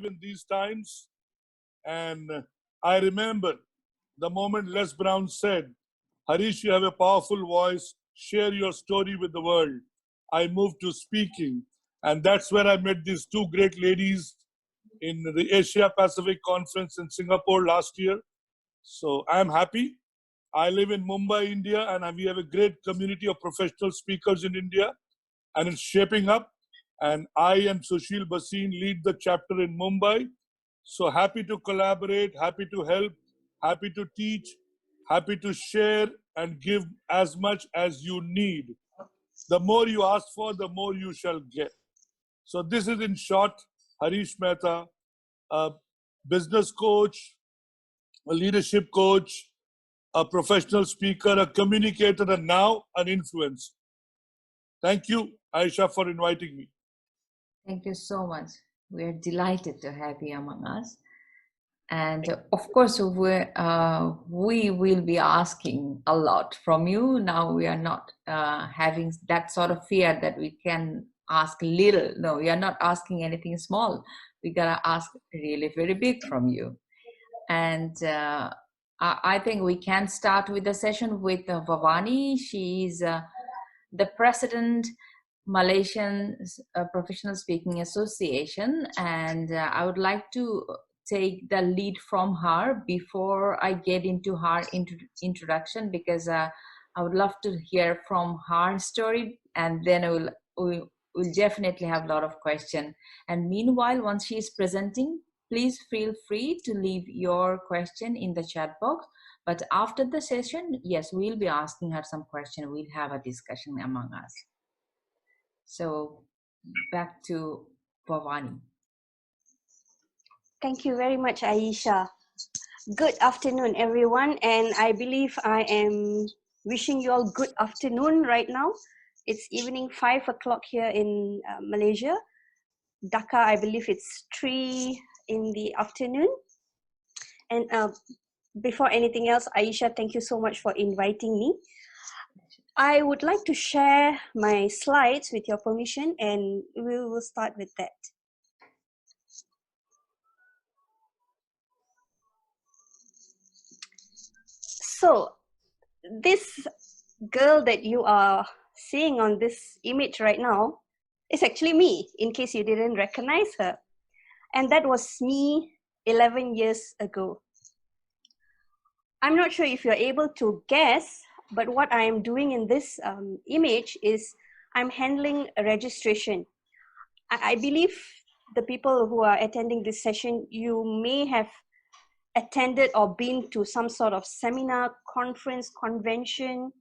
in these times. And I remember the moment Les Brown said, Harish, you have a powerful voice, share your story with the world. I moved to speaking. And that's where I met these two great ladies in the Asia Pacific Conference in Singapore last year. So I'm happy. I live in Mumbai, India, and we have a great community of professional speakers in India, and it's shaping up. And I and Sushil Bhasin lead the chapter in Mumbai. So happy to collaborate, happy to help, happy to teach, happy to share and give as much as you need. The more you ask for, the more you shall get. So this is in short, Harish Mehta, a business coach, a leadership coach, a professional speaker, a communicator, and now an influencer. Thank you, Aisha, for inviting me. Thank you so much. We're delighted to have you among us. And of course, we will be asking a lot from you. Now we are not having that sort of fear that we can ask little. No, we are not asking anything small. We gotta ask really very big from you. And I think we can start with the session with Bavani. She's the president, Malaysian Professional Speaking Association, and I would like to take the lead from her before I get into her introduction, because I would love to hear from her story, and then we'll definitely have a lot of questions. And meanwhile, once she is presenting, please feel free to leave your question in the chat box. But after the session, yes, we'll be asking her some questions. We'll have a discussion among us. So back to Bavani. Thank you very much, Aisha. Good afternoon, everyone. And I believe I am wishing you all good afternoon right now. It's evening 5 o'clock here in Malaysia. Dhaka, I believe it's 3 in the afternoon. And before anything else, Aisha, thank you so much for inviting me. I would like to share my slides with your permission, and we will start with that. So, this girl that you are seeing on this image right now is actually me, in case you didn't recognize her. And that was me 11 years ago. I'm not sure if you're able to guess, but what I am doing in this image is I'm handling a registration. I believe the people who are attending this session, you may have attended or been to some sort of seminar, conference, convention,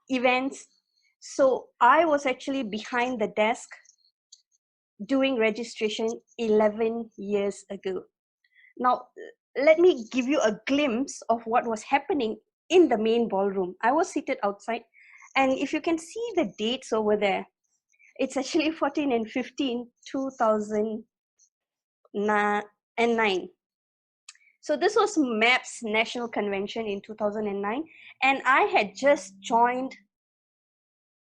events. So I was actually behind the desk doing registration 11 years ago. Now, let me give you a glimpse of what was happening in the main ballroom. I was seated outside, and if you can see the dates over there, it's actually 14 and 15, 2009. So this was MAP's National Convention in 2009, and I had just joined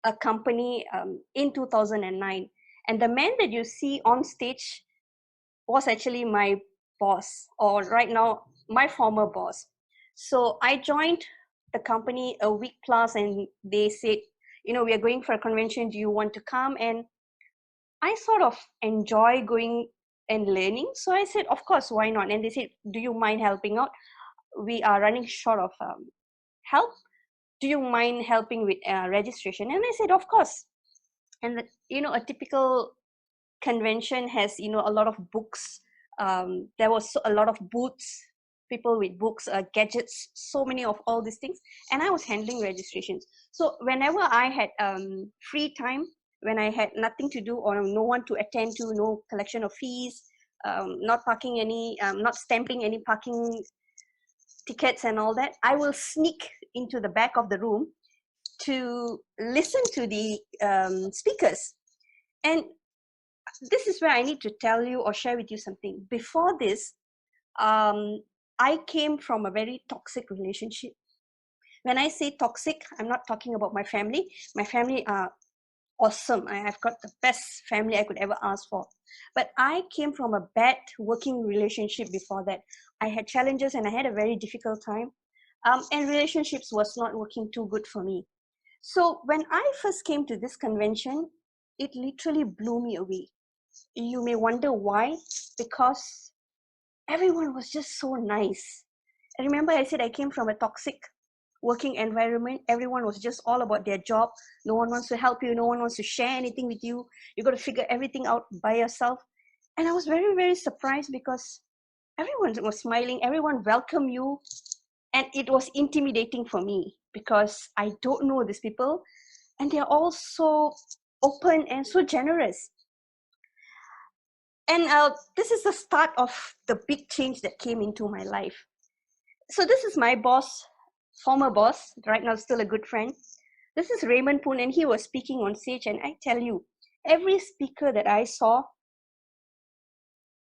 a company in 2009. And the man that you see on stage was actually my boss, or right now, my former boss. So I joined the company a week plus, and they said, you know, we are going for a convention, do you want to come? And I sort of enjoy going and learning. So I said, of course, why not? And they said, do you mind helping out? We are running short of help. Do you mind helping with registration? And I said, of course. And, you know, a typical convention has, you know, a lot of books. There was a lot of booths, people with books, gadgets, so many of all these things. And I was handling registrations. So whenever I had free time, when I had nothing to do or no one to attend to, no collection of fees, not parking any, not stamping any parking tickets and all that, I will sneak into the back of the room to listen to the speakers. And this is where I need to tell you or share with you something. Before this, I came from a very toxic relationship. When I say toxic, I'm not talking about my family. My family are awesome. I have got the best family I could ever ask for. But I came from a bad working relationship before that. I had challenges and I had a very difficult time. And relationships was not working too good for me. So when I first came to this convention, it literally blew me away. You may wonder why, because everyone was just so nice. I remember I said I came from a toxic working environment. Everyone was just all about their job. No one wants to help you. No one wants to share anything with you. You got to figure everything out by yourself. And I was very, very surprised because everyone was smiling. Everyone welcomed you. And it was intimidating for me because I don't know these people. And they're all so open and so generous. And this is the start of the big change that came into my life. So this is my boss, former boss, right now still a good friend. This is Raymond Poon, and he was speaking on stage. And I tell you, every speaker that I saw,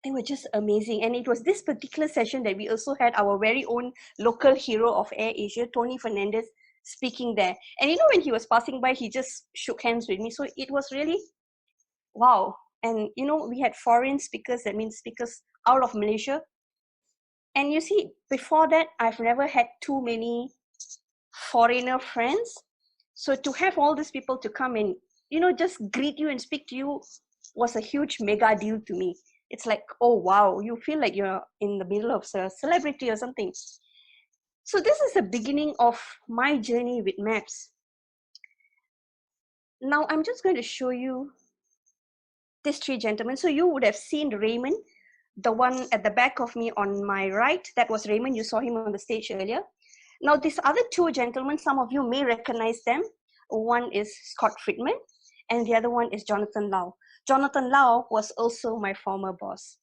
they were just amazing. And it was this particular session that we also had our very own local hero of Air Asia, Tony Fernandez, speaking there. And you know, when he was passing by, he just shook hands with me. So it was really, wow. And you know, we had foreign speakers, that means speakers out of Malaysia. And you see, before that, I've never had too many foreigner friends. So to have all these people to come and, you know, just greet you and speak to you was a huge mega deal to me. It's like, oh, wow, you feel like you're in the middle of a celebrity or something. So this is the beginning of my journey with maps. Now I'm just going to show you these three gentlemen. So you would have seen Raymond, the one at the back of me on my right. That was Raymond. You saw him on the stage earlier. Now, these other two gentlemen, some of you may recognize them. One is Scott Friedman, and the other one is Jonathan Lau. Jonathan Lau was also my former boss.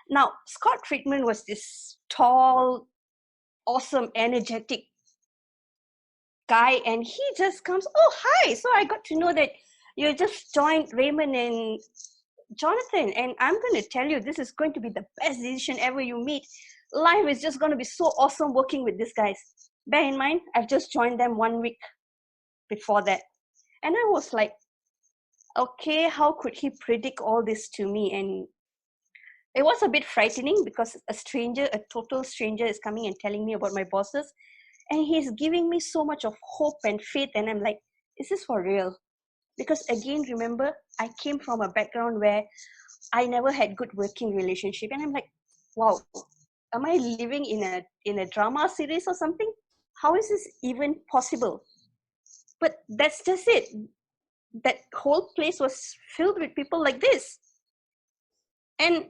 Now, Scott Friedman was this tall, awesome, energetic guy, and he just comes, oh, hi. So I got to know that you just joined Raymond and Jonathan, and I'm going to tell you, this is going to be the best decision ever you meet. Life is just going to be so awesome working with these guys. Bear in mind, I've just joined them 1 week before that. And I was like, okay, how could he predict all this to me? And it was a bit frightening because a stranger, a total stranger is coming and telling me about my bosses. And he's giving me so much of hope and faith. And I'm like, is this for real? Because again, remember, I came from a background where I never had good working relationship. And I'm like, wow, am I living in a drama series or something? How is this even possible? But that's just it. That whole place was filled with people like this. And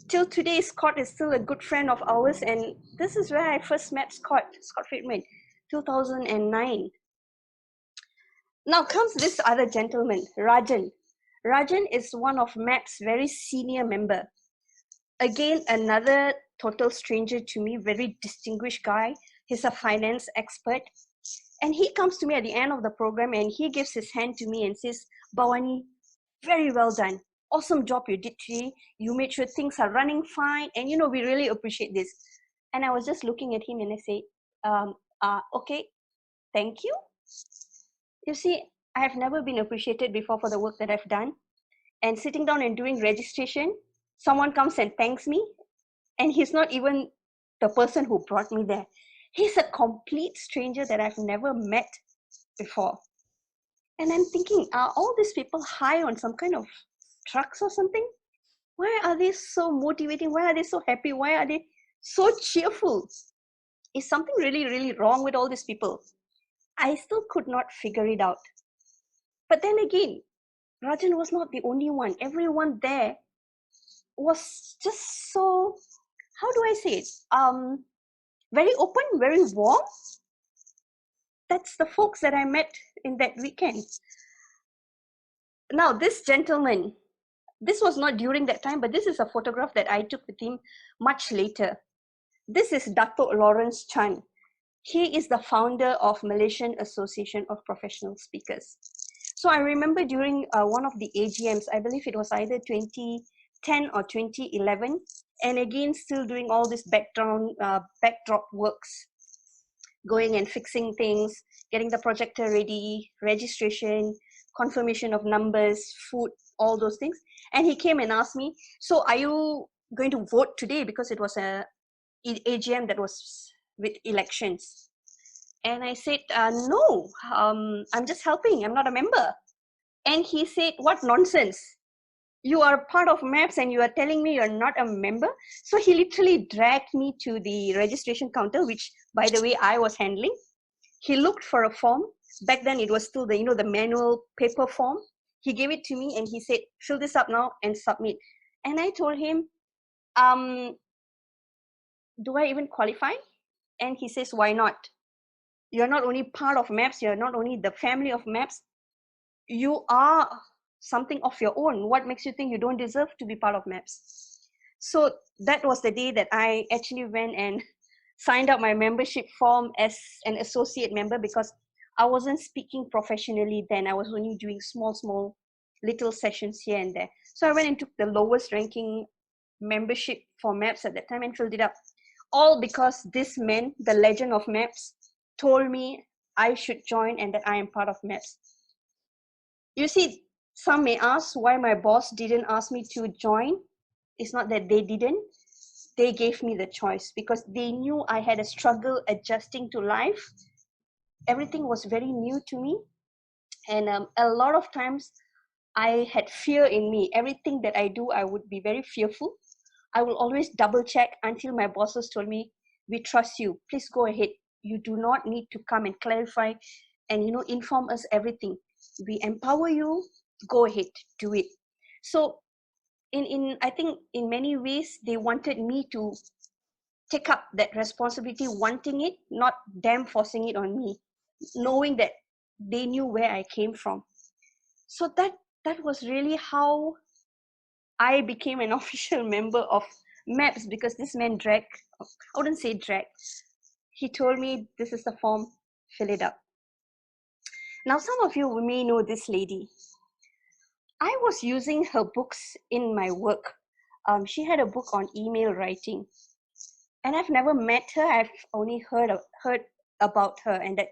till today, Scott is still a good friend of ours. And this is where I first met Scott Friedman, 2009. Now comes this other gentleman, Rajan. Rajan is one of MAP's very senior member. Again, another total stranger to me, very distinguished guy. He's a finance expert. And he comes to me at the end of the program and he gives his hand to me and says, Bavani, very well done. Awesome job you did today. You made sure things are running fine. And you know, we really appreciate this. And I was just looking at him and I say, okay, thank you. You see, I have never been appreciated before for the work that I've done. And sitting down and doing registration, someone comes and thanks me. And he's not even the person who brought me there. He's a complete stranger that I've never met before. And I'm thinking, are all these people high on some kind of drugs or something? Why are they so motivating? Why are they so happy? Why are they so cheerful? Is something really, really wrong with all these people? I still could not figure it out. But then again, Rajan was not the only one. Everyone there was just so, how do I say it? Very open, very warm. That's the folks that I met in that weekend. Now, this gentleman, this was not during that time, but this is a photograph that I took with him much later. This is Dato' Lawrence Chan. He is the founder of Malaysian Association of Professional Speakers. So I remember during one of the AGMs, I believe it was either 2010 or 2011, and again, still doing all this backdrop works, going and fixing things, getting the projector ready, registration, confirmation of numbers, food, all those things. And he came and asked me, so are you going to vote today? Because it was a AGM that was with elections. And I said, no, I'm just helping. I'm not a member. And he said, what nonsense. You are part of MAPS and you are telling me you're not a member. So he literally dragged me to the registration counter, which, by the way, I was handling. He looked for a form. Back then it was still the, the manual paper form. He gave it to me and he said, fill this up now and submit. And I told him, do I even qualify? And he says, why not? You're not only part of MAPS, you're not only the family of MAPS, you are something of your own. What makes you think you don't deserve to be part of MAPS? So that was the day that I actually went and signed up my membership form as an associate member, because I wasn't speaking professionally then. I was only doing small little sessions here and there. So I went and took the lowest ranking membership for MAPS at that time and filled it up. All because this man, the legend of MAPS, told me I should join and that I am part of MAPS. You see, some may ask why my boss didn't ask me to join. It's not that they didn't. They gave me the choice because they knew I had a struggle adjusting to life. Everything was very new to me. And a lot of times I had fear in me. Everything that I do, I would be very fearful. I will always double check until my bosses told me, we trust you. Please go ahead. You do not need to come and clarify and, inform us everything. We empower you. Go ahead, do it. So I think in many ways, they wanted me to take up that responsibility, wanting it, not them forcing it on me, knowing that they knew where I came from. So that was really how I became an official member of MAPS, because this man I wouldn't say drag. He told me, this is the form, fill it up. Now, some of you may know this lady. I was using her books in my work. She had a book on email writing. And I've never met her. I've only heard about her and that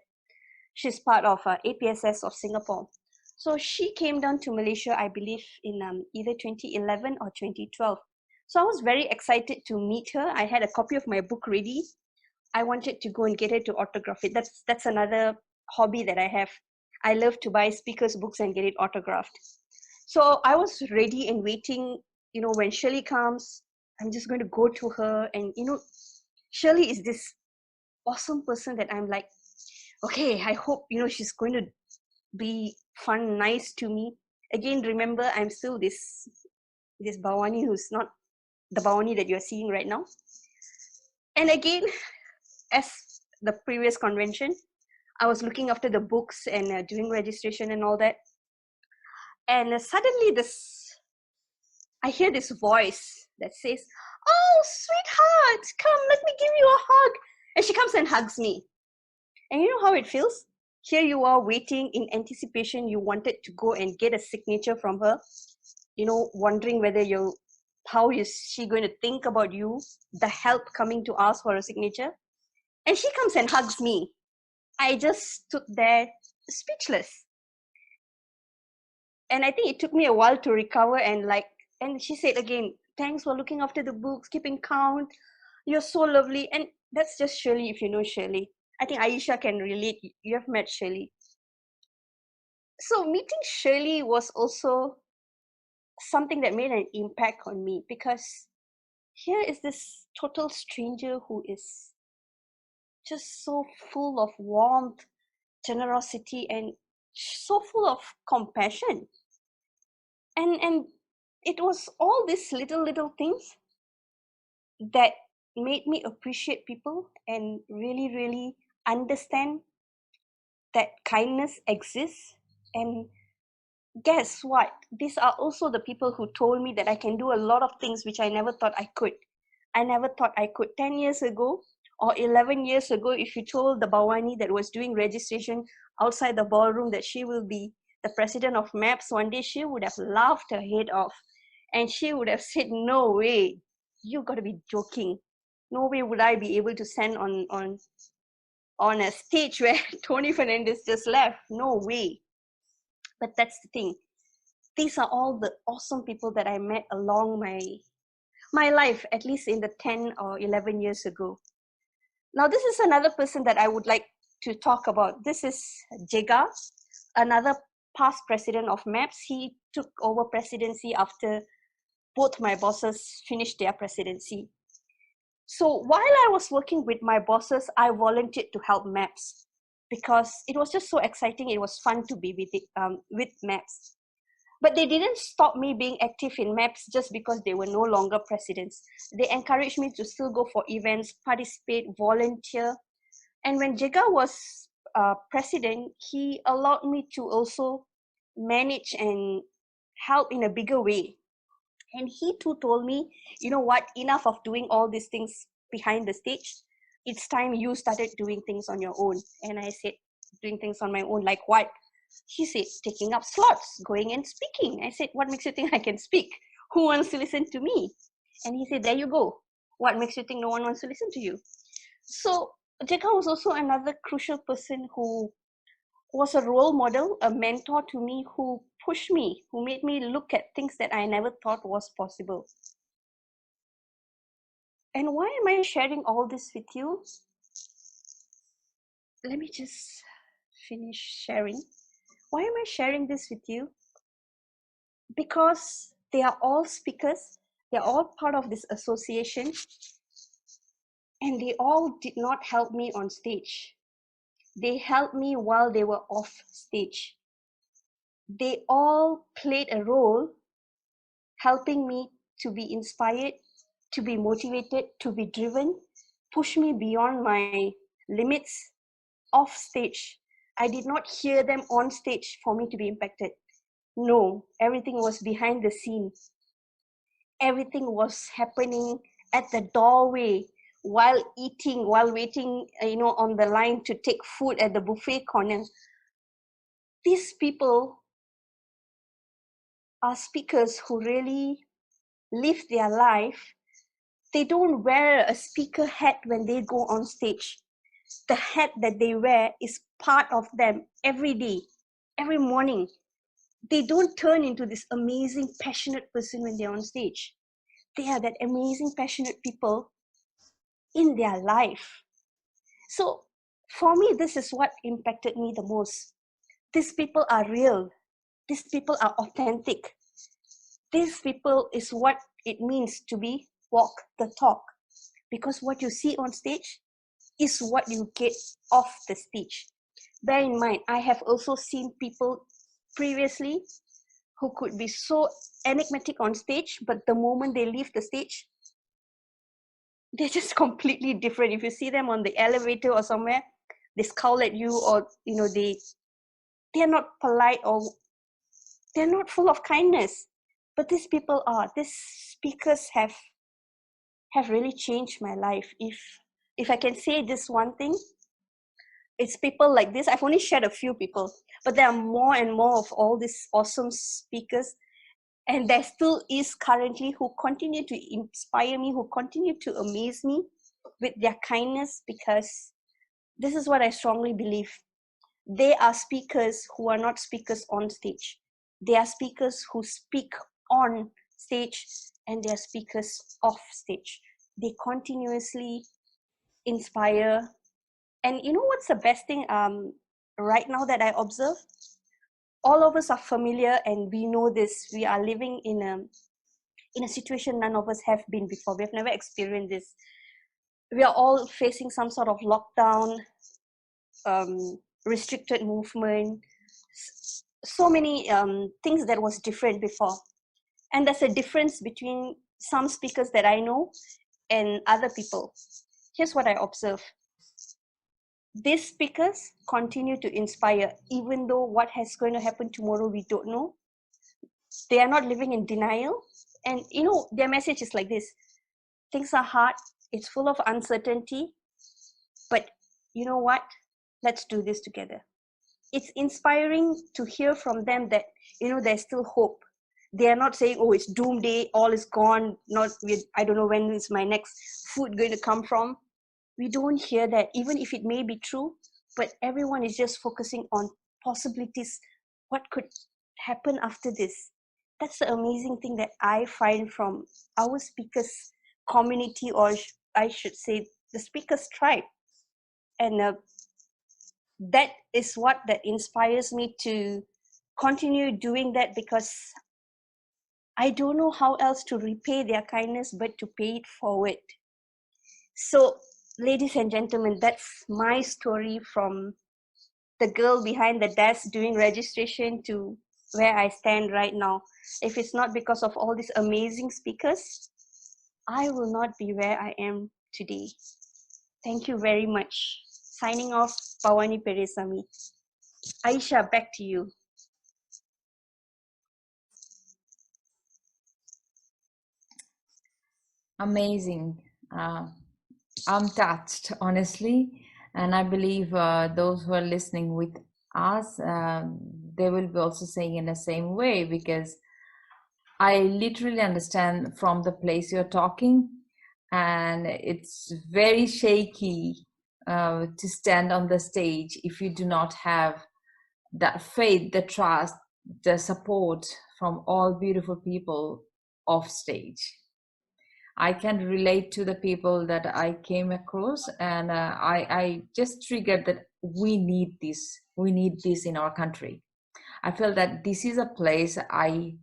she's part of APSS of Singapore. So she came down to Malaysia, I believe, in either 2011 or 2012. So I was very excited to meet her. I had a copy of my book ready. I wanted to go and get her to autograph it. That's another hobby that I have. I love to buy speakers' books and get it autographed. So I was ready and waiting, when Shirley comes, I'm just going to go to her. And, Shirley is this awesome person that I'm like, okay, I hope, she's going to be fun, nice to me. Again, remember, I'm still this Bavani who's not the Bavani that you're seeing right now. And again, as the previous convention, I was looking after the books and doing registration and all that. And suddenly I hear this voice that says, oh, sweetheart, come, let me give you a hug. And she comes and hugs me. And you know how it feels? Here you are waiting in anticipation. You wanted to go and get a signature from her, wondering whether how is she going to think about you, the help coming to ask for a signature. And she comes and hugs me. I just stood there speechless. And I think it took me a while to recover and she said again, thanks for looking after the books, keeping count. You're so lovely. And that's just Shirley, if you know Shirley. I think Aisha can relate. You have met Shirley. So meeting Shirley was also something that made an impact on me, because here is this total stranger who is just so full of warmth, generosity, and so full of compassion. And it was all these little things that made me appreciate people and really, really understand that kindness exists. And guess what? These are also the people who told me that I can do a lot of things which I never thought I could. I never thought I could. 10 years ago or 11 years ago, if you told the Bavani that was doing registration outside the ballroom that she will be the president of MAPS one day, she would have laughed her head off. And she would have said, no way, you got to be joking. No way would I be able to stand on a stage where Tony Fernandez just left. No way. But that's the thing. These are all the awesome people that I met along my life, at least in the 10 or 11 years ago. Now, this is another person that I would like to talk about. This is Jega, another past president of MAPS. He took over presidency after both my bosses finished their presidency. So while I was working with my bosses, I volunteered to help MAPS because it was just so exciting. It was fun to be with MAPS. But they didn't stop me being active in MAPS just because they were no longer presidents. They encouraged me to still go for events, participate, volunteer. And when Jega was president, he allowed me to also manage and help in a bigger way. And he too told me, you know what, enough of doing all these things behind the stage. It's time you started doing things on your own. And I said, doing things on my own, like what? He said, taking up slots, going and speaking. I said, what makes you think I can speak? Who wants to listen to me? And he said, there you go. What makes you think no one wants to listen to you? So Jeka was also another crucial person who was a role model, a mentor to me, who pushed me, who made me look at things that I never thought was possible. And why am I sharing all this with you? Let me just finish sharing. Why am I sharing this with you? Because they are all speakers, they're all part of this association, and they all did not help me on stage. They helped me while they were off stage. They all played a role helping me to be inspired, to be motivated, to be driven, push me beyond my limits off stage. I did not hear them on stage for me to be impacted. No, everything was behind the scene. Everything was happening at the doorway while eating, while waiting, on the line to take food at the buffet corner. These people are speakers who really live their life. They don't wear a speaker hat when they go on stage. The hat that they wear is part of them every day, every morning. They don't turn into this amazing, passionate person when they're on stage. They are that amazing, passionate people in their life. So for me, this is what impacted me the most. These people are real. These people are authentic. These people is what it means to be walk the talk. Because what you see on stage is what you get off the stage. Bear in mind, I have also seen people previously who could be so enigmatic on stage, but the moment they leave the stage, they're just completely different. If you see them on the elevator or somewhere, they scowl at you, or they're not polite, or they're not full of kindness. But these people are. These speakers have really changed my life. If I can say this one thing, it's people like this. I've only shared a few people, but there are more and more of all these awesome speakers. And there still is currently who continue to inspire me, who continue to amaze me with their kindness, because this is what I strongly believe. They are speakers who are not speakers on stage. They are speakers who speak on stage, and they are speakers off stage. They continuously inspire. And you know what's the best thing right now that I observe? All of us are familiar, and we know this. We are living in a situation none of us have been before. We have never experienced this. We are all facing some sort of lockdown, restricted movement, so many things that was different before. And there's a difference between some speakers that I know and other people. Here's what I observe. These speakers continue to inspire, even though what is going to happen tomorrow, we don't know. They are not living in denial. And their message is like this: things are hard, it's full of uncertainty, but you know what? Let's do this together. It's inspiring to hear from them that, there's still hope. They are not saying, oh, it's doomsday, all is gone, I don't know when is my next food going to come from. We don't hear that, even if it may be true, but everyone is just focusing on possibilities what could happen after this? That's the amazing thing that I find from our speakers community, or I should say the speakers tribe. And that is what that inspires me to continue doing that, because I don't know how else to repay their kindness but to pay it forward. So, ladies and gentlemen, that's my story from the girl behind the desk doing registration to where I stand right now. If it's not because of all these amazing speakers, I will not be where I am today. Thank you very much. Signing off, Bavani Periasamy. Aisha, back to you. Amazing. I'm touched, honestly, and I believe those who are listening with us, they will be also saying in the same way, because I literally understand from the place you're talking, and it's very shaky to stand on the stage if you do not have that faith, the trust, the support from all beautiful people off stage. I can relate to the people that I came across, and I just triggered that we need this. We need this in our country. I feel that this is a place I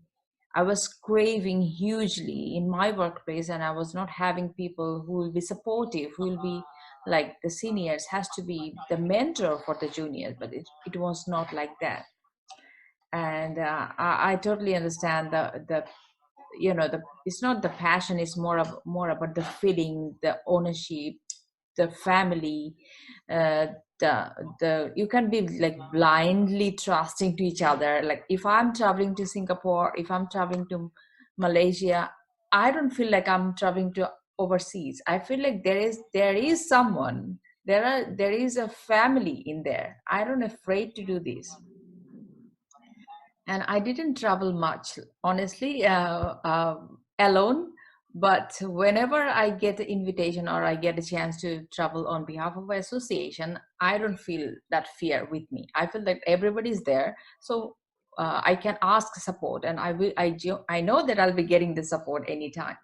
was craving hugely in my workplace, and I was not having people who will be supportive, who will be like the seniors, has to be the mentor for the juniors, but it was not like that. And I totally understand the it's not the passion, it's more about the feeling, the ownership, the family, uh, the you can be like blindly trusting to each other. Like if I'm traveling to Singapore, if I'm traveling to Malaysia, I don't feel like I'm traveling to overseas. I feel like there is someone, there is a family in there. I don't afraid to do this. And I didn't travel much, honestly, alone. But whenever I get an invitation or I get a chance to travel on behalf of an association, I don't feel that fear with me. I feel that everybody's there, so I can ask support, and I know that I'll be getting the support anytime.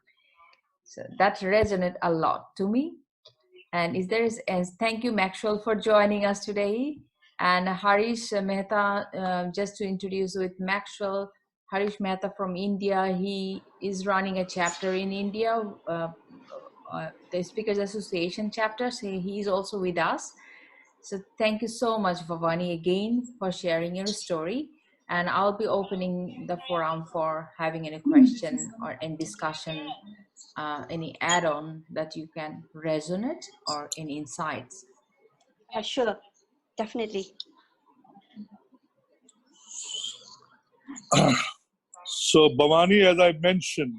So that resonated a lot to me. And thank you, Maxwell, for joining us today. And Harish Mehta, just to introduce with Maxwell, Harish Mehta from India. He is running a chapter in India, the Speakers Association chapter. So he is also with us. So thank you so much, Bhavani, again for sharing your story. And I'll be opening the forum for having any question or any discussion, any add-on that you can resonate or any insights. Sure, definitely. So, Bhavani, as I mentioned,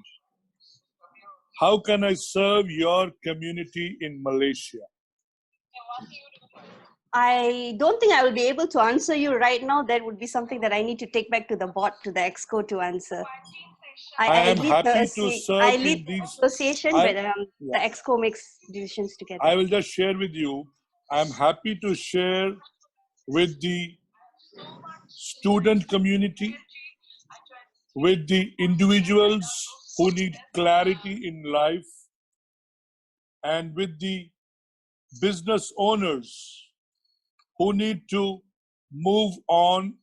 how can I serve your community in Malaysia? I don't think I will be able to answer you right now. That would be something that I need to take back to the board, to the exco to answer. I I am lead happy to serve in the these. association, but the Yeah, exco makes decisions together. I will just share with you. I am happy to share with the student community, with the individuals who need clarity in life, and with the business owners who need to move on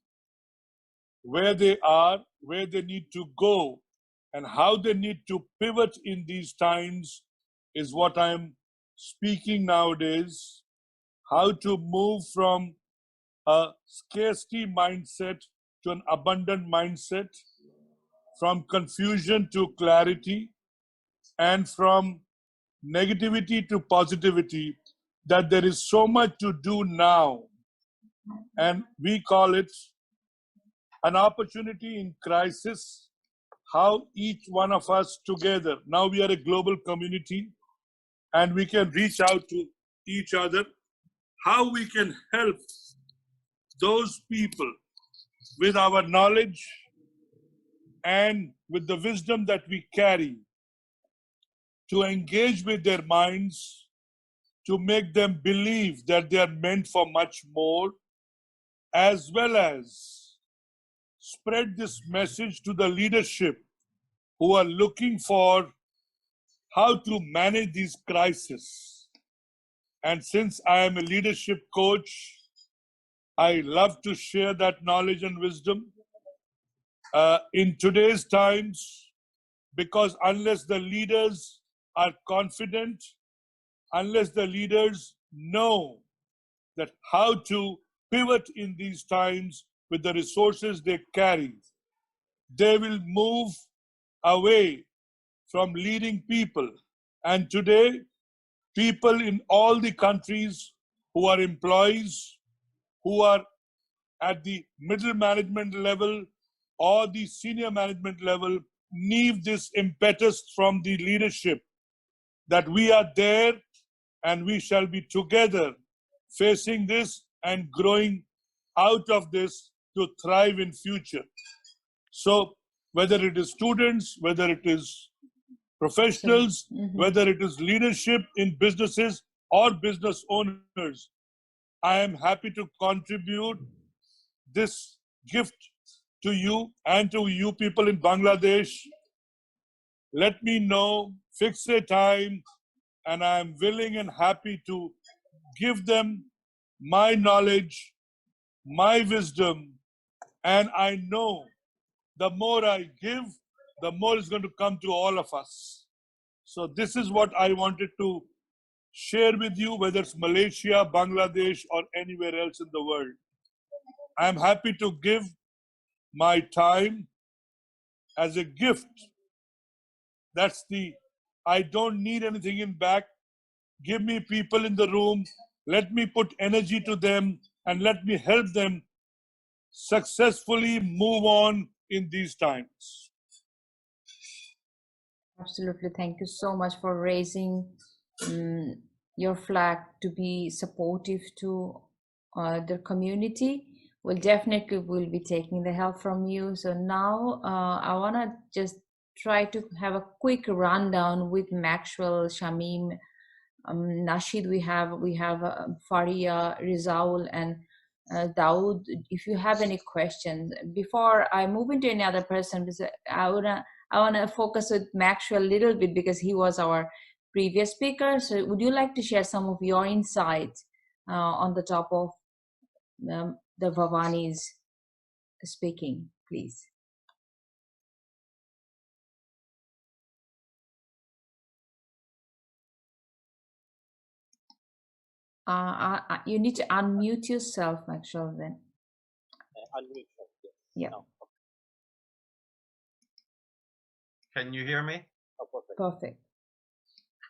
where they are, where they need to go, and how they need to pivot in these times is what I'm speaking nowadays. How to move from a scarcity mindset to an abundant mindset, from confusion to clarity, and from negativity to positivity, that there is so much to do now. And we call it an opportunity in crisis. How each one of us together, now we are a global community and we can reach out to each other, how we can help those people with our knowledge and with the wisdom that we carry to engage with their minds, to make them believe that they are meant for much more, as well as spread this message to the leadership who are looking for how to manage these crises. And since I am a leadership coach, I love to share that knowledge and wisdom in today's times, because unless the leaders are confident, unless the leaders know that how to pivot in these times with the resources they carry, they will move away from leading people. And today, people in all the countries who are employees, who are at the middle management level or the senior management level, need this impetus from the leadership that we are there and we shall be together facing this and growing out of this to thrive in future. So whether it is students, whether it is professionals, whether it is leadership in businesses or business owners, I am happy to contribute this gift to you and to you people in Bangladesh. Let me know, fix a time, and I am willing and happy to give them my knowledge, my wisdom, and I know the more I give, the more is going to come to all of us. So this is what I wanted to share with you, whether it's Malaysia, Bangladesh, or anywhere else in the world. I'm happy to give my time as a gift. I don't need anything in back. Give me people in the room. Let me put energy to them and let me help them successfully move on in these times. Absolutely. Thank you so much for raising your flag to be supportive to the community. We'll definitely will be taking the help from you. So now I want to just try to have a quick rundown with Maxwell, Shamim, Nashid. We have Faria, Rizaul, and Dawood. If you have any questions before I move into any other person, because I want to focus with Maxwell a little bit because he was our previous speaker. So would you like to share some of your insights on the top of the Bavani's speaking, please? You need to unmute yourself, Maxwell, then. Unmute. Yes. Yeah. No. Can you hear me? Oh, perfect.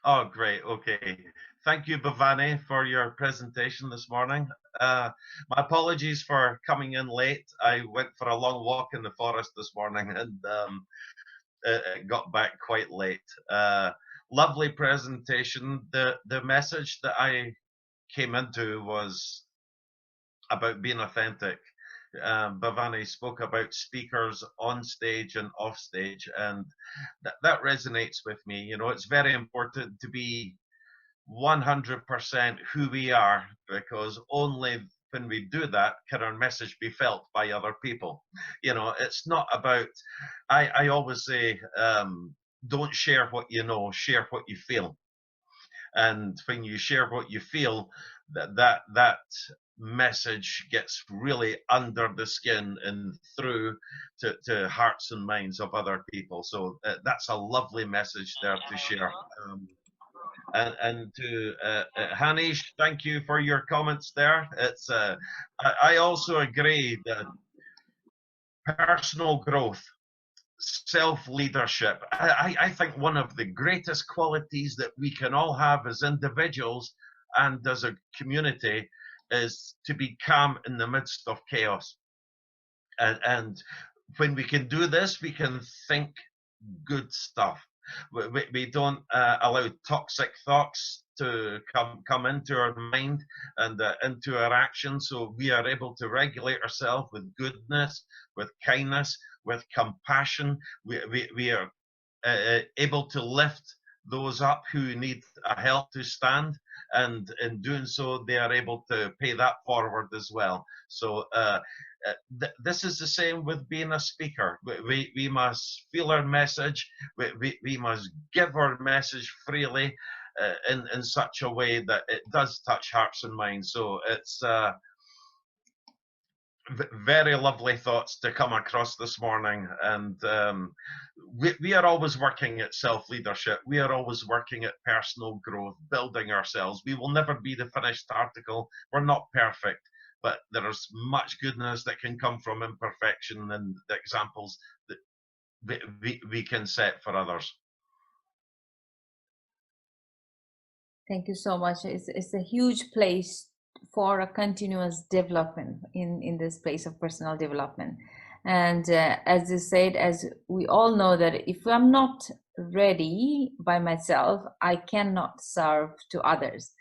Oh, great. Okay. Thank you, Bavani, for your presentation this morning. My apologies for coming in late. I went for a long walk in the forest this morning and got back quite late. Lovely presentation. The message that I came into was about being authentic. Bavani spoke about speakers on stage and off stage, and that resonates with me. You know, it's very important to be 100% who we are, because only when we do that can our message be felt by other people. You know, it's not about, I always say, don't share what you know, share what you feel. And when you share what you feel, that message gets really under the skin and through to hearts and minds of other people. So that's a lovely message there to share. And to Hanish, thank you for your comments there. It's I also agree that personal growth, self-leadership, I think one of the greatest qualities that we can all have as individuals and as a community is to be calm in the midst of chaos. And when we can do this, we can think good stuff. We don't allow toxic thoughts to come into our mind and into our actions. So we are able to regulate ourselves with goodness, with kindness, with compassion. We are able to lift those up who need a help to stand, and in doing so, they are able to pay that forward as well. So this is the same with being a speaker. We must feel our message. We must give our message freely in such a way that it does touch hearts and minds. So it's very lovely thoughts to come across this morning. And we are always working at self-leadership. We are always working at personal growth, building ourselves. We will never be the finished article. We're not perfect, but there is much goodness that can come from imperfection and the examples that we can set for others. Thank you so much. It's a huge place for a continuous development in this place of personal development. And as you said, as we all know, that if I'm not ready by myself, I cannot serve to others.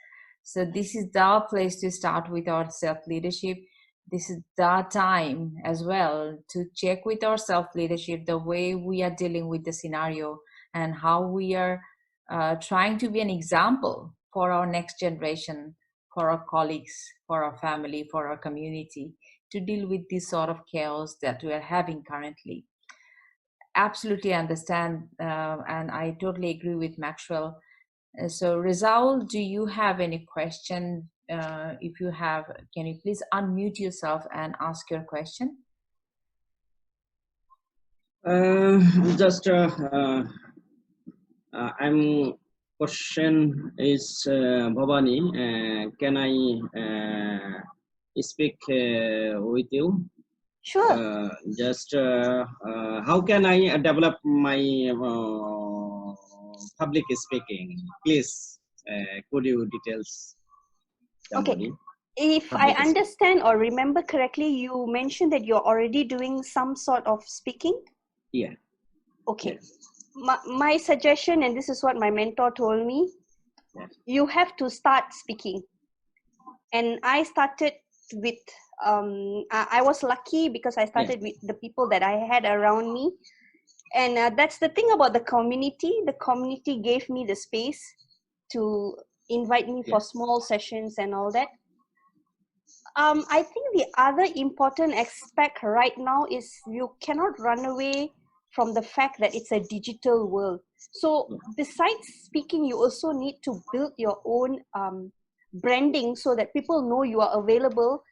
So this is the place to start with our self-leadership. This is the time as well to check with our self-leadership, the way we are dealing with the scenario and how we are trying to be an example for our next generation, for our colleagues, for our family, for our community, to deal with this sort of chaos that we are having currently. Absolutely understand, and I totally agree with Maxwell. So Rizal, do you have any question? If you have, can you please unmute yourself and ask your question? I'm question is Bhavani. Can I speak with you? Sure. How can I develop my public speaking? Please, could you details? Somebody? Okay. If I understand or remember correctly, you mentioned that you're already doing some sort of speaking? Yeah. Okay. Yes. My suggestion, and this is what my mentor told me, Yes. you have to start speaking. And I started with, I was lucky because I started with the people that I had around me. And that's the thing about the community. The community gave me the space to invite me for small sessions and all that. I think the other important aspect right now is you cannot run away from the fact that it's a digital world. So besides speaking, you also need to build your own branding so that people know you are available,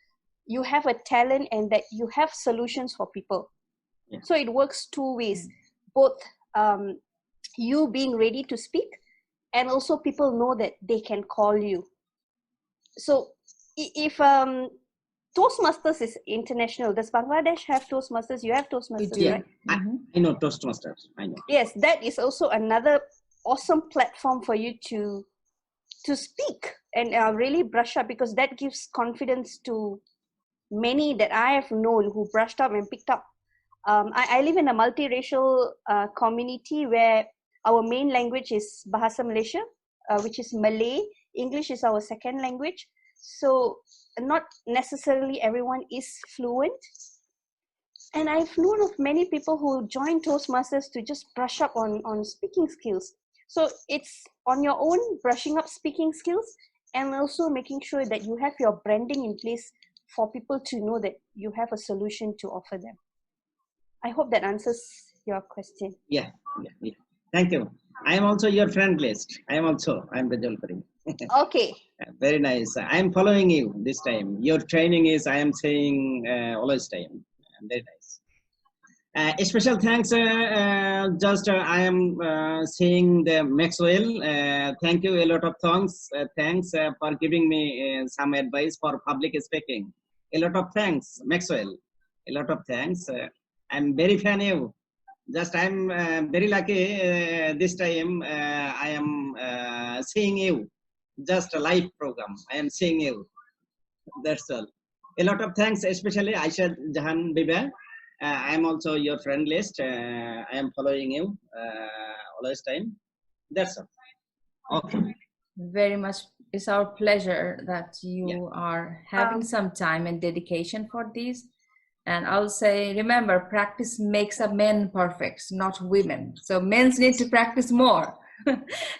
you have a talent, and that you have solutions for people. So it works two ways, both you being ready to speak and also people know that they can call you. So if Toastmasters is international, does Bangladesh have Toastmasters? You have Toastmasters, right? I know Toastmasters. I know. Yes, that is also another awesome platform for you to speak and really brush up, because that gives confidence to many that I have known who brushed up and picked up. I live in a multiracial community where our main language is Bahasa Malaysia, which is Malay. English is our second language. So not necessarily everyone is fluent. And I've known of many people who join Toastmasters to just brush up on speaking skills. So it's on your own, brushing up speaking skills, and also making sure that you have your branding in place for people to know that you have a solution to offer them. I hope that answers your question. Yeah. Thank you. I am also your friend list. I'm Rajal Karim. Okay. Very nice. I'm following you this time. Your training is, I am saying, always time. Very nice. A special thanks. I am saying the Maxwell. Thank you a lot of thanks. Thanks for giving me some advice for public speaking. A lot of thanks, Maxwell. A lot of thanks. I'm very fan of you. Just I'm very lucky this time I am seeing you. Just a live program. I am seeing you. That's all. A lot of thanks, especially Aisha Jahan Biba. I am also your friend list. I am following you always time. That's all. Okay. Very much. It's our pleasure that you are having some time and dedication for this. And I'll say, remember, practice makes a man perfect, not women. So men need to practice more.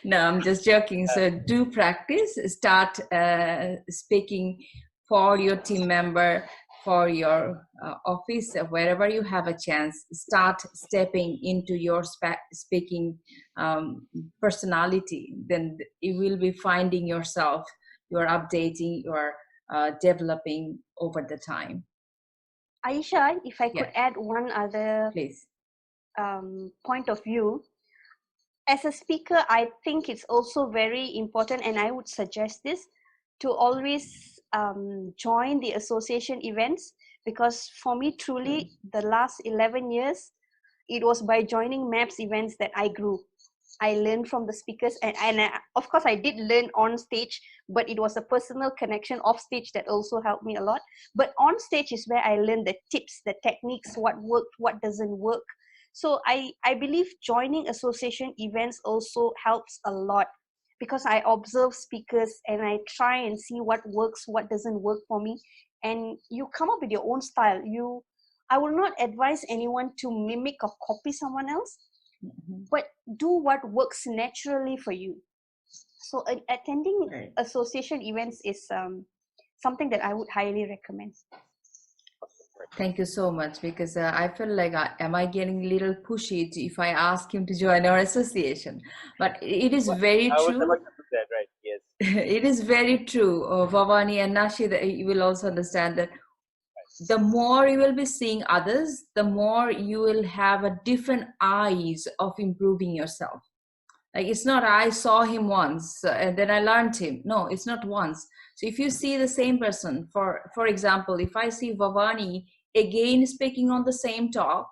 No, I'm just joking. So do practice. Start speaking for your team member, for your office, wherever you have a chance. Start stepping into your speaking personality. Then you will be finding yourself. You are updating. You are developing over the time. Aisha, if I could Yeah. add one other Please. point of view, as a speaker, I think it's also very important, and I would suggest this, to always join the association events, because for me, truly, the last 11 years, it was by joining MAPS events that I grew. I learned from the speakers, and of course, I did learn on stage, but it was a personal connection off stage that also helped me a lot. But on stage is where I learned the tips, the techniques, what worked, what doesn't work. So I believe joining association events also helps a lot, because I observe speakers and I try and see what works, what doesn't work for me. And you come up with your own style. I will not advise anyone to mimic or copy someone else, but do what works naturally for you. So attending Right. association events is something that I would highly recommend. Thank you so much, because I feel like am I getting a little pushy if I ask him to join our association? But it is very I was true. about to do that, right? Yes. It is very true. Bhavani and Nashi, you will also understand that the more you will be seeing others, the more you will have a different eyes of improving yourself. Like, it's not I saw him once and then I learned him. No, it's not once. So if you see the same person, for example, if I see Bhavani again speaking on the same talk,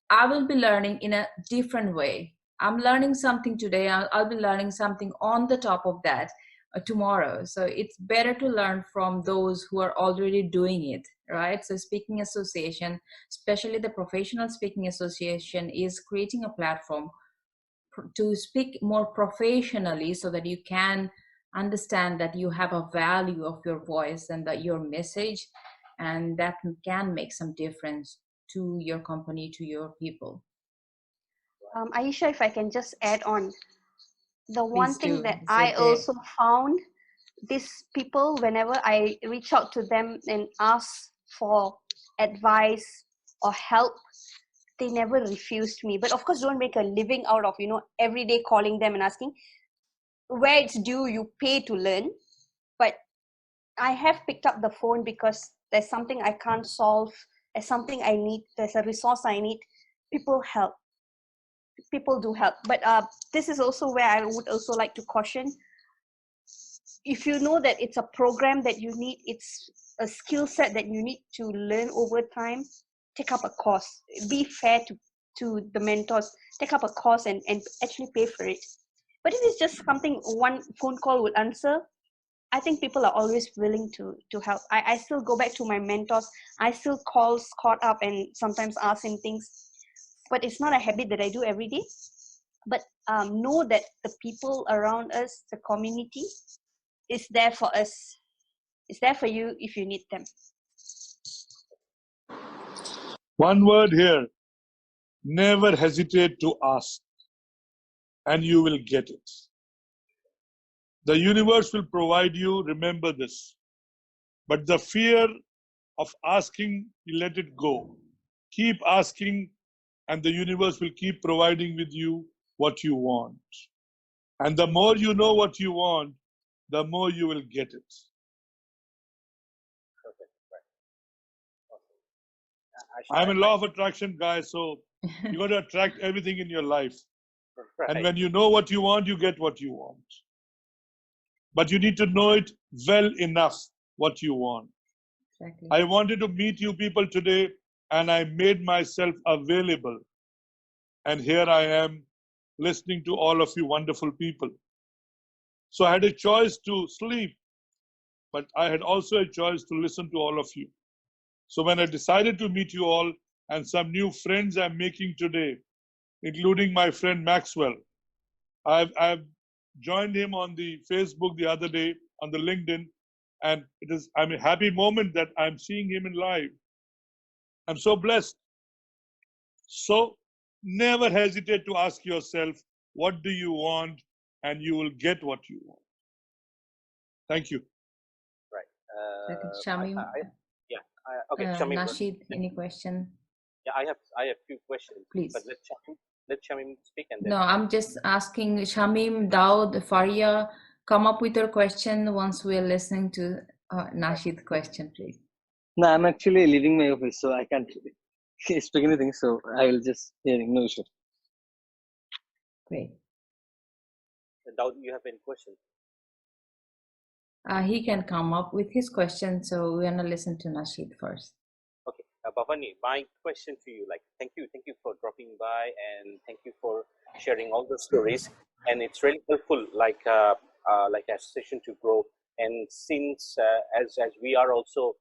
I will be learning in a different way. I'm learning something today. I'll be learning something on the top of that tomorrow. So it's better to learn from those who are already doing it, right? So Speaking Association, especially the Professional Speaking Association, is creating a platform to speak more professionally, so that you can understand that you have a value of your voice and that your message, and that can make some difference to your company, to your people. Aisha, if I can just add on, the one Please thing do. that It's I okay. also found, these people, whenever I reach out to them and ask for advice or help, they never refused me. But of course, don't make a living out of, every day calling them and asking. Where it's due, you pay to learn. But I have picked up the phone because there's something I can't solve, there's something I need, there's a resource I need. People help. People do help. But this is also where I would also like to caution, if you know that it's a program that you need, it's a skill set that you need to learn over time, take up a course. Be fair to the mentors. Take up a course and actually pay for it. But if it's just something one phone call will answer, I think people are always willing to help. I still go back to my mentors. I still caught up and sometimes ask him things. But it's not a habit that I do every day. But know that the people around us, the community, is there for us. It's there for you if you need them. One word here: never hesitate to ask, and you will get it. The universe will provide you, remember this. But the fear of asking, you let it go. Keep asking, and the universe will keep providing with you what you want. And the more you know what you want, the more you will get it. Perfect. Right. Awesome. I'm a law of attraction guy, so you got to attract everything in your life. Right. And when you know what you want, you get what you want. But you need to know it well enough what you want. Exactly. I wanted to meet you people today, and I made myself available. And here I am listening to all of you wonderful people. So I had a choice to sleep, but I had also a choice to listen to all of you. So when I decided to meet you all, and some new friends I'm making today, including my friend Maxwell, I've joined him on the Facebook the other day, on the LinkedIn, and I'm a happy moment that I'm seeing him in live. I'm so blessed. So never hesitate to ask yourself, what do you want, and you will get what you want. Thank you. Right. Okay, Shamim, Yeah. Okay, Shamim. Nasheed, any question? Yeah, I have few questions. Please. But let Shamim speak and then. No, I'm just asking Shamim, Daud, Faria, come up with your question once we are listening to Nasheed's question, please. No, I'm actually leaving my office, so I can't speak anything. So I will just hearing. No issue. Great. Daud, you have any questions? He can come up with his question, so we're gonna listen to Nasheed first. Okay, Bavani, my question to you, thank you for dropping by, and thank you for sharing all the stories, and it's really helpful, like association to grow. And since as we are also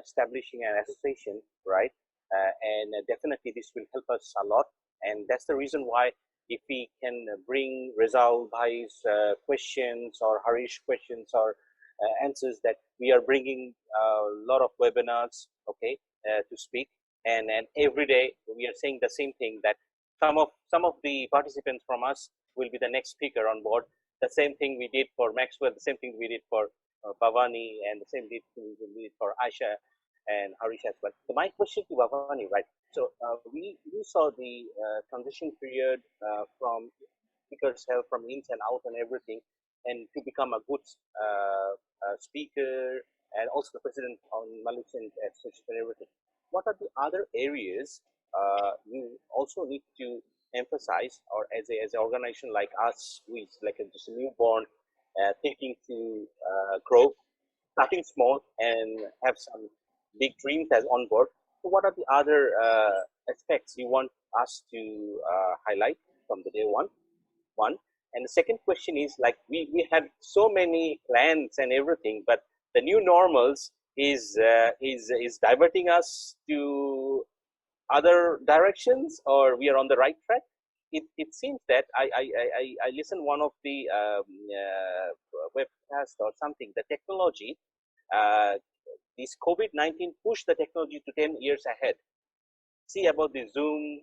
establishing an association, right, and definitely this will help us a lot, and that's the reason why if we can bring Rizal Bhai's questions or Harish questions or answers, that we are bringing a lot of webinars, okay, to speak, and every day we are saying the same thing, that some of the participants from us will be the next speaker on board. The same thing we did for Maxwell, the same thing we did for Bavani, and the same thing we did for Aisha and Harish as well. So my question to Bavani, right? So we saw the transition period from speakers' help from ins and out and everything, and to become a good speaker, and also the president on Malaysian Association and everything. What are the other areas you also need to emphasize, or as an organization like us, who is like just a newborn, thinking to grow, starting small and have some big dreams as on board? So what are the other aspects you want us to highlight from the day one? And the second question is, like, we have so many plans and everything, but the new normals is diverting us to other directions, or we are on the right track? It seems that I listened one of the webcast or something. The technology, this COVID-19 pushed the technology to 10 years ahead. See about the Zoom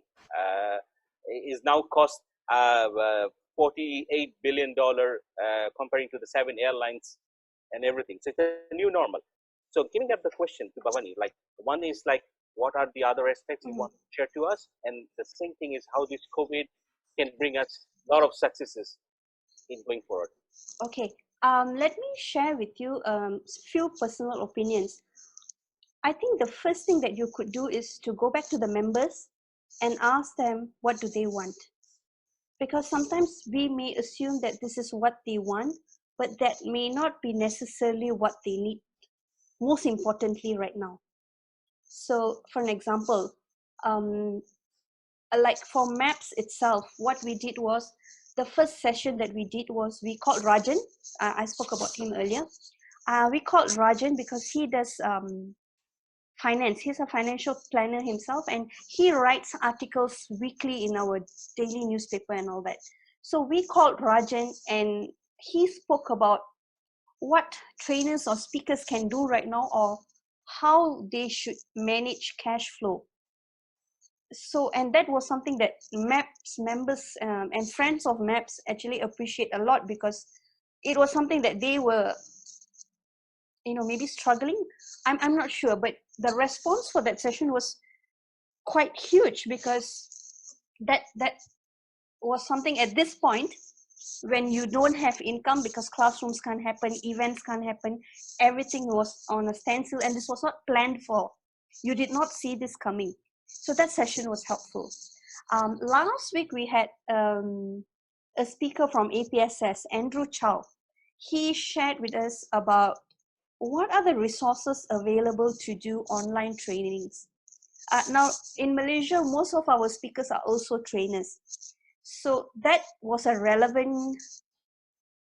is now cost $48 billion comparing to the 7 airlines and everything. So it's a new normal. So giving up the question to Bavani, like, one is like, what are the other aspects you want to share to us? And the same thing is how this COVID can bring us a lot of successes in going forward. Okay, let me share with you few personal opinions. I think the first thing that you could do is to go back to the members and ask them what do they want. Because sometimes we may assume that this is what they want, but that may not be necessarily what they need, most importantly right now. So for an example, like for MAPS itself, what we did was, the first session that we did was, we called Rajan. I spoke about him earlier. We called Rajan because he does finance. He's a financial planner himself, and he writes articles weekly in our daily newspaper and all that. So we called Rajan, and he spoke about what trainers or speakers can do right now, or how they should manage cash flow. So, and that was something that MAPS members and friends of MAPS actually appreciate a lot, because it was something that they were, maybe struggling. I'm not sure, but the response for that session was quite huge, because that was something at this point, when you don't have income, because classrooms can't happen, events can't happen, everything was on a standstill, and this was not planned for. You did not see this coming. So that session was helpful. Last week we had a speaker from APSS, Andrew Chow. He shared with us about what are the resources available to do online trainings. Now, in Malaysia, most of our speakers are also trainers. So that was a relevant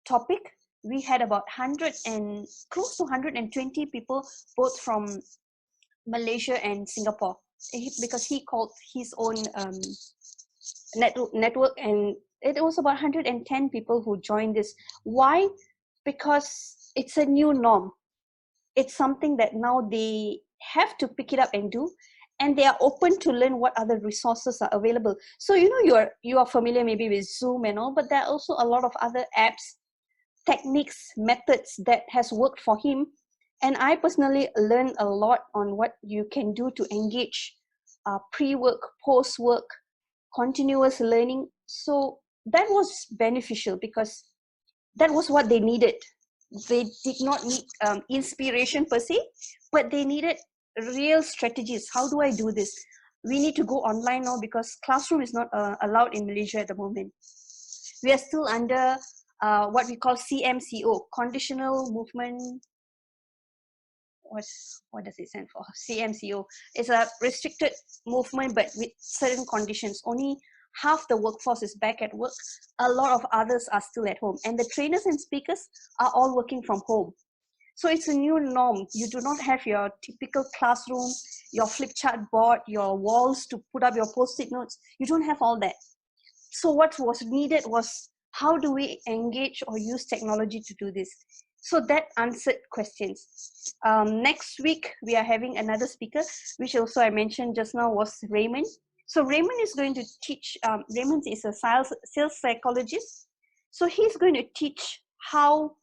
topic. We had about close to 120 people, both from Malaysia and Singapore, because he called his own network, and it was about 110 people who joined this. Why? Because it's a new norm. It's something that now they have to pick it up and do. and they are open to learn what other resources are available. So you are familiar maybe with Zoom and all, but there are also a lot of other apps, techniques, methods that has worked for him. And I personally learned a lot on what you can do to engage pre-work, post-work, continuous learning. So that was beneficial because that was what they needed. They did not need inspiration per se, but they needed real strategies. How do I do this? We need to go online now because classroom is not allowed in Malaysia at the moment. We are still under what we call CMCO, conditional movement. What does it stand for? CMCO. It's a restricted movement, but with certain conditions. Only half the workforce is back at work. A lot of others are still at home, and the trainers and speakers are all working from home. So it's a new norm. You do not have your typical classroom, your flip chart board, your walls to put up your post-it notes. You don't have all that. So what was needed was, how do we engage or use technology to do this? So that answered questions. Next week, we are having another speaker, which also I mentioned just now was Raymond. So Raymond is going to teach, Raymond is a sales psychologist. So he's going to teach how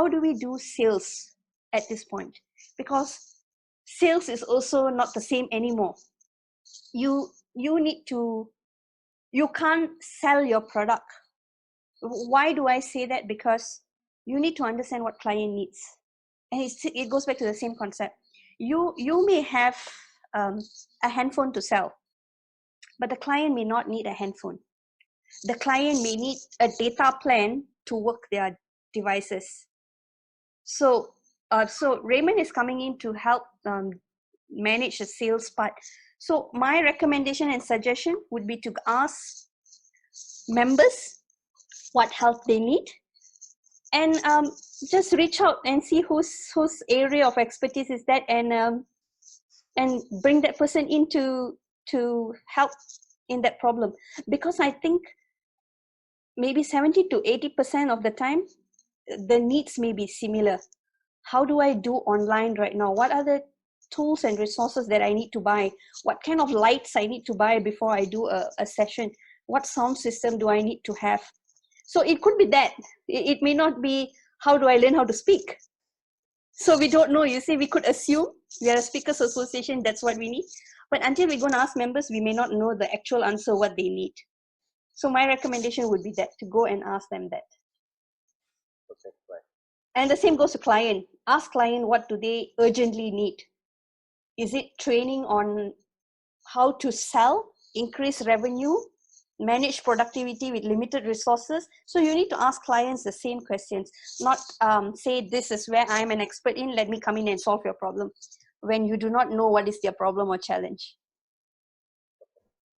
do we do sales at this point? Because sales is also not the same anymore. You can't sell your product. Why do I say that? Because you need to understand what client needs. And it goes back to the same concept. You may have a handphone to sell, but the client may not need a handphone. The client may need a data plan to work their devices. So Raymond is coming in to help manage the sales part. So my recommendation and suggestion would be to ask members what help they need, and just reach out and see whose area of expertise is that, and bring that person in to help in that problem. Because I think maybe 70 to 80% of the time the needs may be similar. How do I do online right now? What are the tools and resources that I need to buy? What kind of lights I need to buy before I do a session? What sound system do I need to have? So it could be that. It may not be, how do I learn how to speak? So we don't know. You see, we could assume we are a speakers association, that's what we need. But until we're going to ask members, we may not know the actual answer, what they need. So my recommendation would be that, to go and ask them that. Okay, right. And the same goes to client. Ask client, what do they urgently need? Is it training on how to sell, increase revenue, manage productivity with limited resources? So you need to ask clients the same questions, not say, this is where I'm an expert in, let me come in and solve your problem, when you do not know what is their problem or challenge.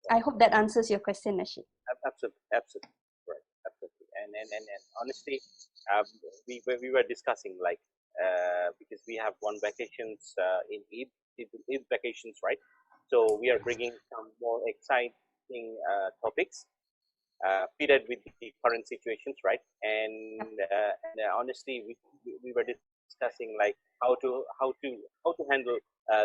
I hope that answers your question, Nasheed. Absolutely, right, absolutely. And honestly, we were discussing, like, because we have one vacations in Eid vacations, right? So we are bringing some more exciting topics fitted with the current situations, right? And honestly, we were discussing, like, how to handle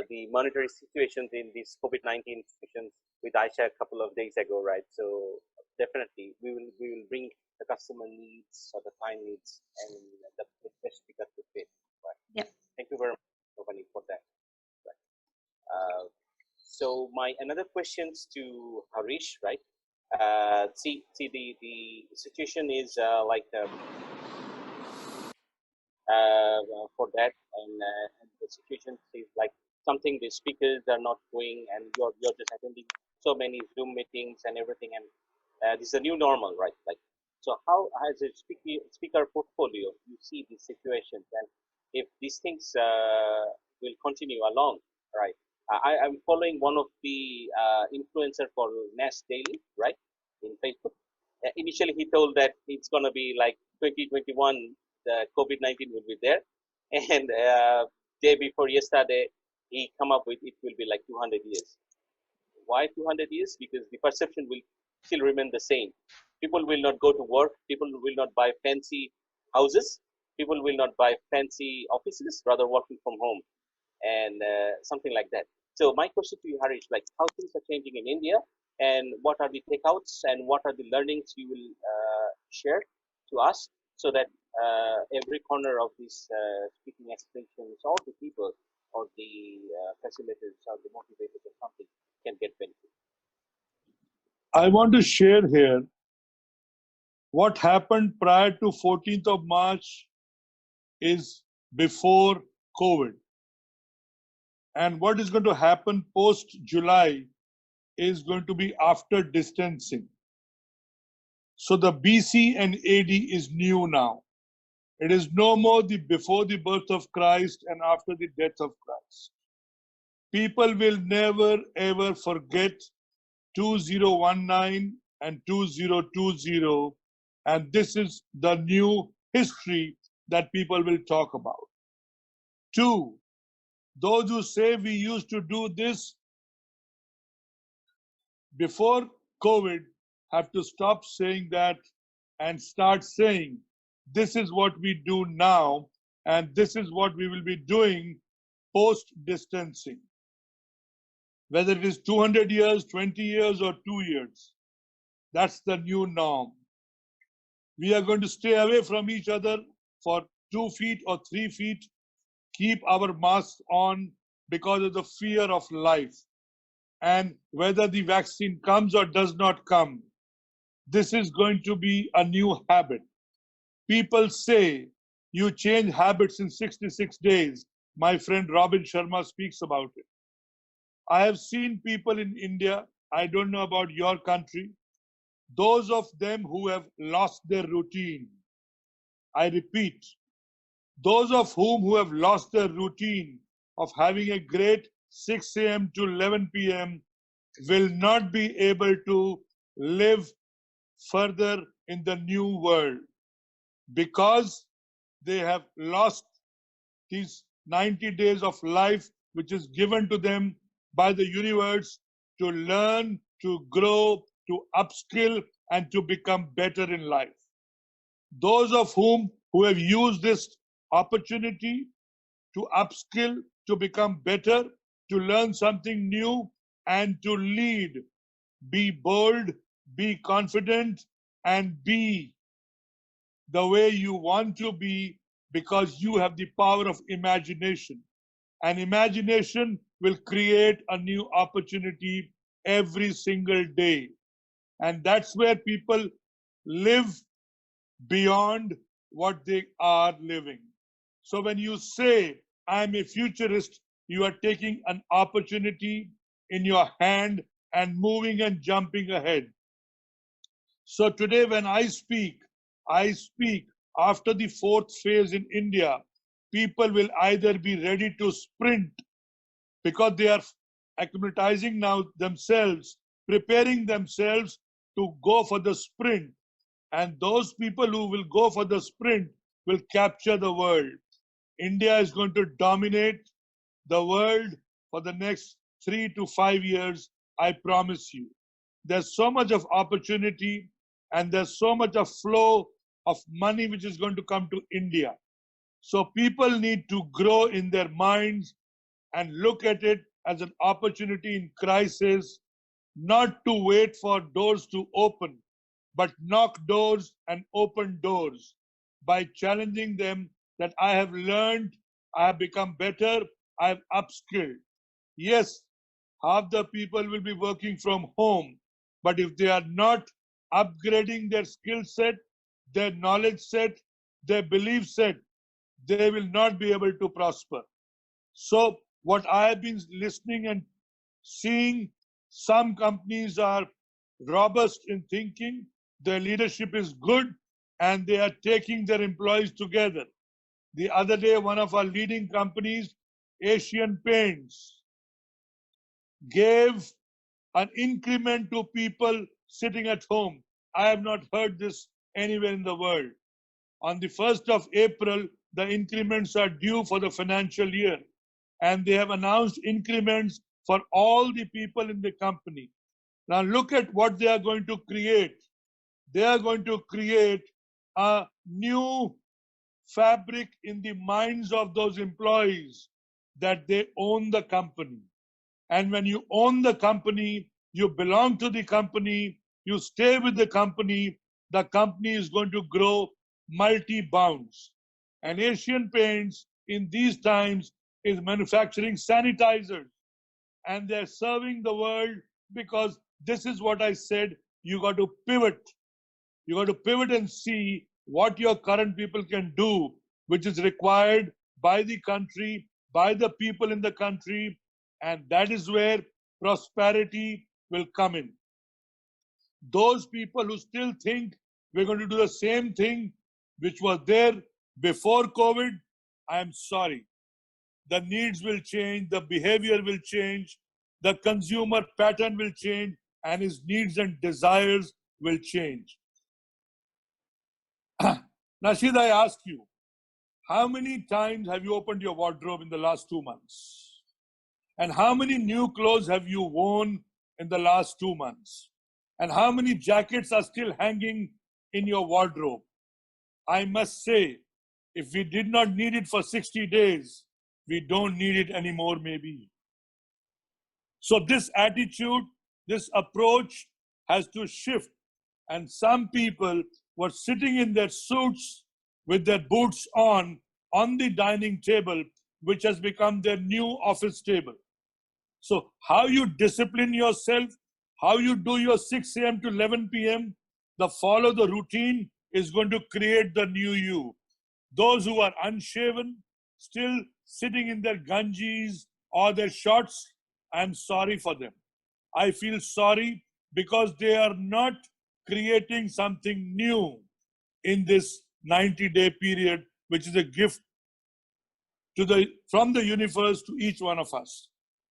the monetary situations in these COVID-19 situations with Aisha a couple of days ago, right? So definitely we will bring the customer needs or the client needs and the best speaker to fit, right? Yep. Thank you very much, Bavani, for that. Right. So my another questions to Harish, right? See the situation is for that, and the situation is like something the speakers are not doing, and you're just attending so many Zoom meetings and everything, and this is a new normal, right? Like, so how, as a speaker portfolio, you see these situations, and if these things will continue along, right? I'm following one of the influencer called Nas Daily, right, in Facebook. Initially, he told that it's gonna be like 2021, the COVID-19 will be there, and day before yesterday, he come up with it will be like 200 years. Why 200 years? Because the perception will still remain the same. People will not go to work. People will not buy fancy houses. People will not buy fancy offices, rather working from home, and something like that. So my question to you, Harish, like how things are changing in India, and what are the takeouts and what are the learnings you will share to us, so that every corner of these speaking extensions, all the people or the facilitators or the motivators or something can get benefit. I want to share here what happened prior to 14th of March is before COVID. And what is going to happen post July is going to be after distancing. So the BC and AD is new now. It is no more the before the birth of Christ and after the death of Christ. People will never ever forget 2019 and 2020, and this is the new history that people will talk about. Two, those who say we used to do this before COVID have to stop saying that and start saying this is what we do now and this is what we will be doing post distancing. Whether it is 200 years, 20 years, or 2 years, that's the new norm. We are going to stay away from each other for 2 feet or 3 feet, keep our masks on because of the fear of life. And whether the vaccine comes or does not come, this is going to be a new habit. People say you change habits in 66 days. My friend Robin Sharma speaks about it. I have seen people in India, I don't know about your country, those of them who have lost their routine. I repeat, those of whom who have lost their routine of having a great 6 a.m. to 11 p.m. will not be able to live further in the new world because they have lost these 90 days of life which is given to them by the universe to learn, to grow, to upskill, and to become better in life. Those of whom who have used this opportunity to upskill, to become better, to learn something new, and to lead, be bold, be confident, and be the way you want to be because you have the power of imagination. And imagination will create a new opportunity every single day. And that's where people live beyond what they are living. So when you say, I'm a futurist, you are taking an opportunity in your hand and moving and jumping ahead. So today when I speak after the fourth phase in India. People will either be ready to sprint because they are acclimatizing now themselves, preparing themselves to go for the sprint. And those people who will go for the sprint will capture the world. India is going to dominate the world for the next 3 to 5 years, I promise you. There's so much of opportunity and there's so much of flow of money which is going to come to India. So people need to grow in their minds and look at it as an opportunity in crisis, not to wait for doors to open, but knock doors and open doors by challenging them that I have learned, I have become better, I have upskilled. Yes, half the people will be working from home, but if they are not upgrading their skill set, their knowledge set, their belief set, they will not be able to prosper. So what I have been listening and seeing, some companies are robust in thinking, their leadership is good, and they are taking their employees together. The other day, one of our leading companies, Asian Paints, gave an increment to people sitting at home. I have not heard this anywhere in the world. On the 1st of April, the increments are due for the financial year. And they have announced increments for all the people in the company. Now look at what they are going to create. They are going to create a new fabric in the minds of those employees that they own the company. And when you own the company, you belong to the company, you stay with the company is going to grow multi-bounds. And Asian Paints in these times is manufacturing sanitizers. And they're serving the world because this is what I said, you got to pivot. You got to pivot and see what your current people can do, which is required by the country, by the people in the country, and that is where prosperity will come in. Those people who still think we're going to do the same thing which was there before COVID, I am sorry. The needs will change, the behavior will change, the consumer pattern will change, and his needs and desires will change. Nasheed, I ask you, how many times have you opened your wardrobe in the last 2 months? And how many new clothes have you worn in the last 2 months? And how many jackets are still hanging in your wardrobe? I must say, if we did not need it for 60 days, we don't need it anymore, maybe. So this attitude, this approach has to shift. And some people were sitting in their suits with their boots on the dining table, which has become their new office table. So how you discipline yourself, how you do your 6 a.m. to 11 p.m., follow the routine is going to create the new you. Those who are unshaven, still sitting in their ganjis or their shorts, I'm sorry for them. I feel sorry because they are not creating something new in this 90-day period, which is a gift from the universe to each one of us.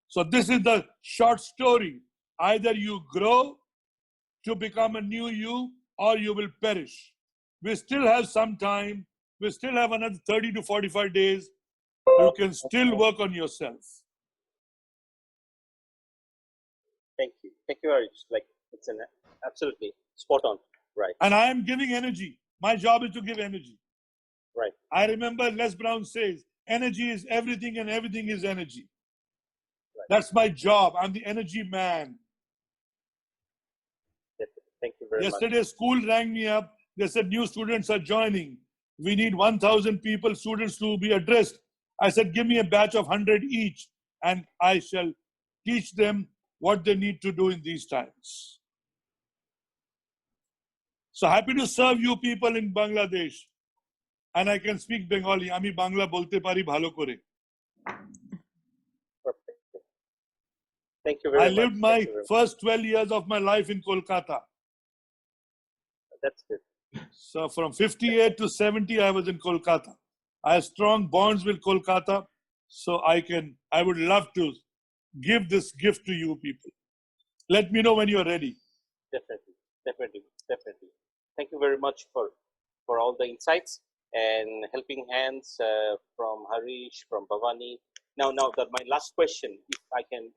So this is the short story. Either you grow to become a new you or you will perish. We still have some time. We still have another 30 to 45 days. You can still work on yourself. Thank you. Thank you, Harish. Like, it's an absolutely spot on. Right. And I am giving energy. My job is to give energy. Right. I remember Les Brown says, energy is everything and everything is energy. Right. That's my job. I'm the energy man. Thank you very much. Yesterday, school rang me up. They said, new students are joining. We need 1,000 people, students to be addressed. I said, give me a batch of 100 each, and I shall teach them what they need to do in these times. So happy to serve you people in Bangladesh. And I can speak Bengali. Ami Bangla bolte pari bhalo kore. Perfect. Thank you very much. I lived my first 12 years of my life in Kolkata. That's good. So from 58 to 70, I was in Kolkata. I have strong bonds with Kolkata. So I would love to give this gift to you people. Let me know when you're ready. Definitely. Thank you very much for all the insights and helping hands from Harish, from Bavani. Now that my last question, if I can,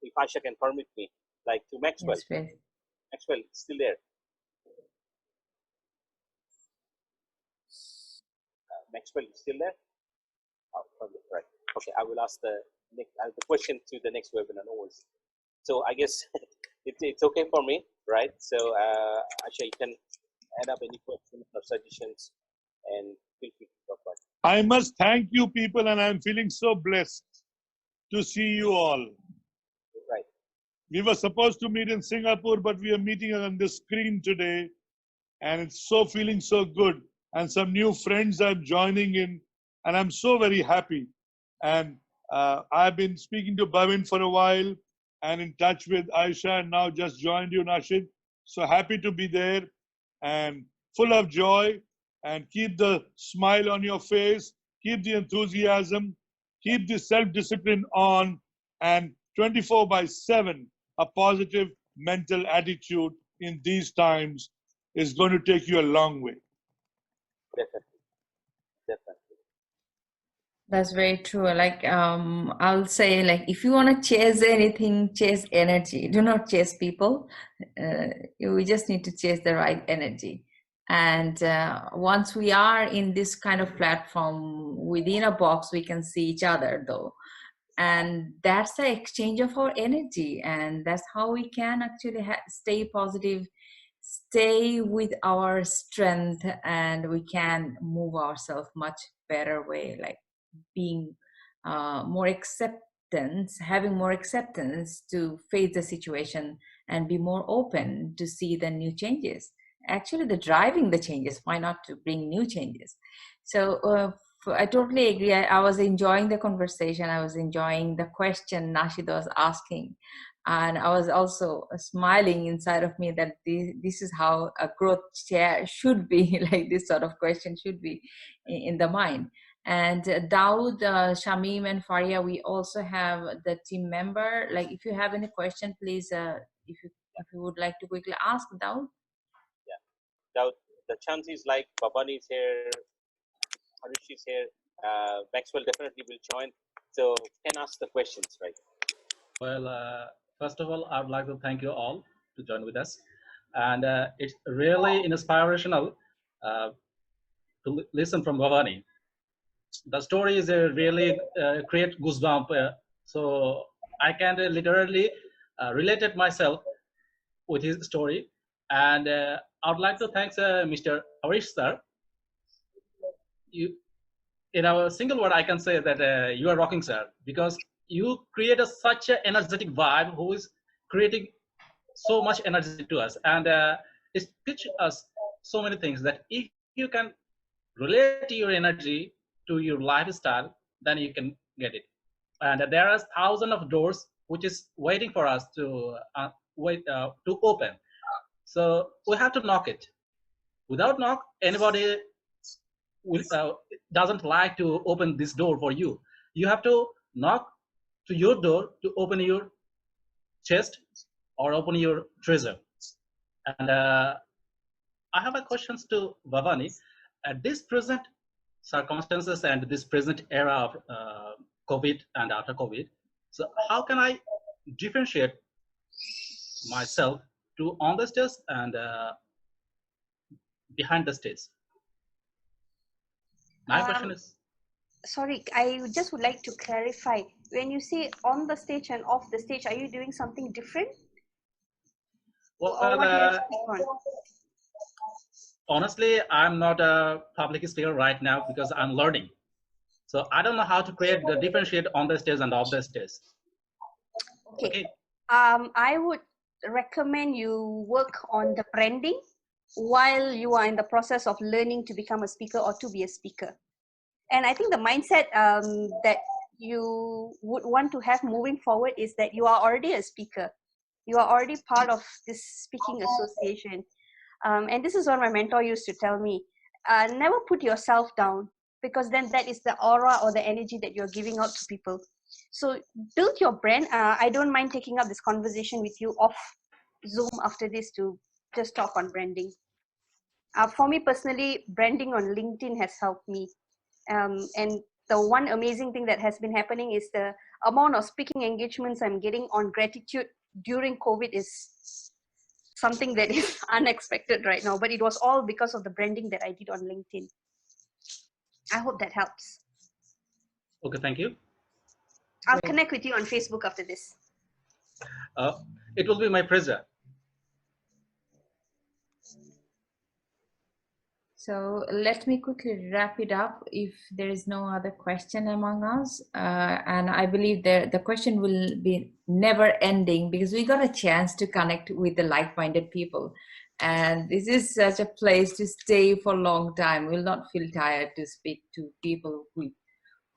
if Aisha can permit me, like to Maxwell. Yes, Maxwell, still there? Maxwell, still there? Oh, right. Okay, I will ask the question to the next webinar. No worries. So I guess it's okay for me, right? So Aisha, you can add up any questions or suggestions and feel free to talk about it. I must thank you people, and I'm feeling so blessed to see you all. Right. We were supposed to meet in Singapore, but we are meeting on the screen today, and it's feeling so good. And some new friends I'm joining in, and I'm so very happy. And I've been speaking to Bhavin for a while and in touch with Aisha, and now just joined you, Nasheed. So happy to be there and full of joy, and keep the smile on your face, keep the enthusiasm, keep the self-discipline on, and 24/7, a positive mental attitude in these times is going to take you a long way. Definitely. That's very true. Like I'll say, like, if you want to chase anything, chase energy. Do not chase people. We just need to chase the right energy. And once we are in this kind of platform within a box, we can see each other though. and that's the exchange of our energy, and that's how we can actually stay positive, stay with our strength, and we can move ourselves much better way, like being more acceptance, having more acceptance to face the situation and be more open to see the new changes. Actually, the driving the changes, why not to bring new changes? So I totally agree. I was enjoying the conversation. I was enjoying the question Nashid was asking. And I was also smiling inside of me that this is how a growth chair should be, like this sort of question should be in the mind. And Dawood, Shamim, and Faria, we also have the team member. Like, if you have any question, please, if you would like to quickly ask, Dawood. Yeah. Now, the chances like Bavani is here, Harish is here, Maxwell definitely will join. So can ask the questions, right? Well, first of all, I would like to thank you all to join with us. And it's really inspirational to listen from Bhavani. The story is really create goosebump. So I can literally relate it myself with his story. And I would like to thank Mr. Harish sir. You, in a single word, I can say that you are rocking, sir, because you create such an energetic vibe who is creating so much energy to us, and it teaches us so many things that if you can relate your energy to your lifestyle, then you can get it. And there are thousands of doors which is waiting for us to to open. So we have to knock it. Without knock, anybody doesn't like to open this door for you. You have to knock to your door to open your chest or open your treasure. And I have a questions to Bhavani. At this present circumstances and this present era of COVID and after COVID, so how can I differentiate myself to on the stage and behind the stage? My question is, sorry, I just would like to clarify. When you say on the stage and off the stage, are you doing something different? well, Or what do you speak on? honestly, I'm not a public speaker right now because I'm learning. So I don't know how to create the differentiate on the stage and off the stage. Okay. I would recommend you work on the branding while you are in the process of learning to become a speaker or to be a speaker. And I think the mindset that you would want to have moving forward is that you are already a speaker. You are already part of this speaking association. And this is what my mentor used to tell me. Never put yourself down, because then that is the aura or the energy that you're giving out to people. So build your brand. I don't mind taking up this conversation with you off Zoom after this to just talk on branding. For me personally, branding on LinkedIn has helped me. And the one amazing thing that has been happening is the amount of speaking engagements I'm getting on gratitude during COVID is something that is unexpected right now, but it was all because of the branding that I did on LinkedIn. I hope that helps. Okay, thank you. I'll connect with you on Facebook after this. It will be my pleasure. So let me quickly wrap it up if there is no other question among us. And I believe the question will be never ending because we got a chance to connect with the like-minded people. And this is such a place to stay for a long time. We'll not feel tired to speak to people with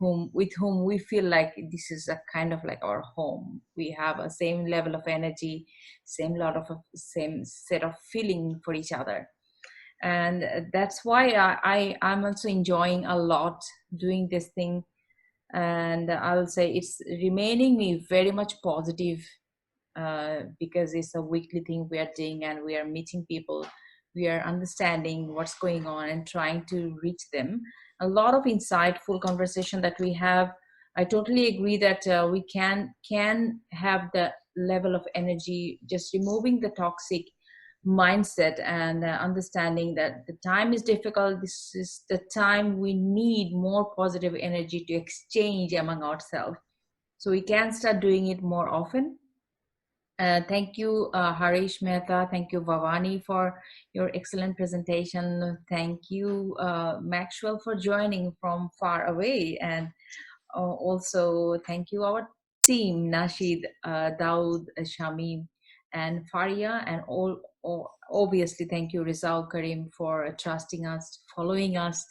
whom we feel like this is a kind of like our home. We have a same level of energy, same set of feeling for each other. And that's why I'm also enjoying a lot doing this thing. And I'll say it's remaining me very much positive because it's a weekly thing we are doing, and we are meeting people, we are understanding what's going on and trying to reach them. A lot of insightful conversation that we have. I totally agree that we can have the level of energy, just removing the toxic mindset and understanding that the time is difficult. This is the time we need more positive energy to exchange among ourselves. so we can start doing it more often. Thank you, Harish Mehta. Thank you, Bavani, for your excellent presentation. Thank you, Maxwell, for joining from far away. And also, thank you, our team, Nashid, Daud, Shamim, and Faria. And obviously, thank you, Rizal Karim, for trusting us, following us,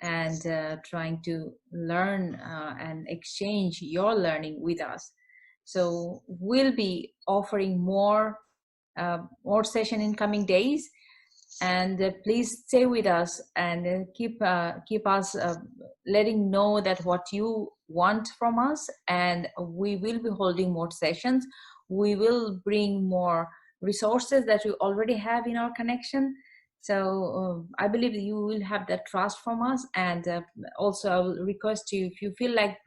and trying to learn and exchange your learning with us. So we'll be offering more session in coming days, and please stay with us and keep us letting know that what you want from us, and we will be holding more sessions. We will bring more resources that we already have in our connection. So I believe you will have that trust from us, and also I will request you, if you feel like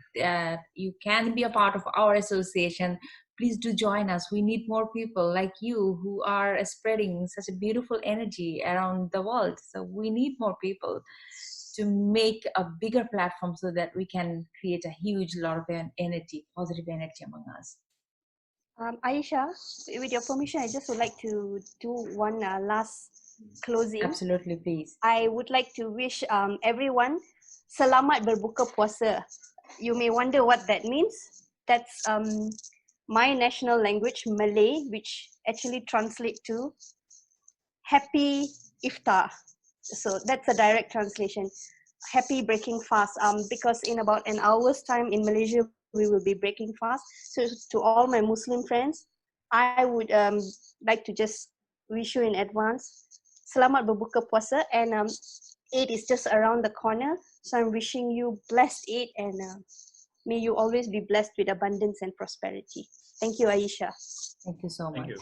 you can be a part of our association, please do join us. We need more people like you who are spreading such a beautiful energy around the world. So we need more people to make a bigger platform so that we can create a huge lot of energy, positive energy among us. Aisha, with your permission, I just would like to do one last closing. Absolutely, please. I would like to wish everyone selamat berbuka puasa. You may wonder what that means. That's my national language, Malay, which actually translates to happy iftar. So that's a direct translation. Happy breaking fast. Because in about an hour's time in Malaysia, we will be breaking fast. So to all my Muslim friends, I would like to just wish you in advance selamat berbuka puasa, and Eid is just around the corner. So I'm wishing you blessed Eid, and may you always be blessed with abundance and prosperity. Thank you, Aisha. Thank you so much. Thank you.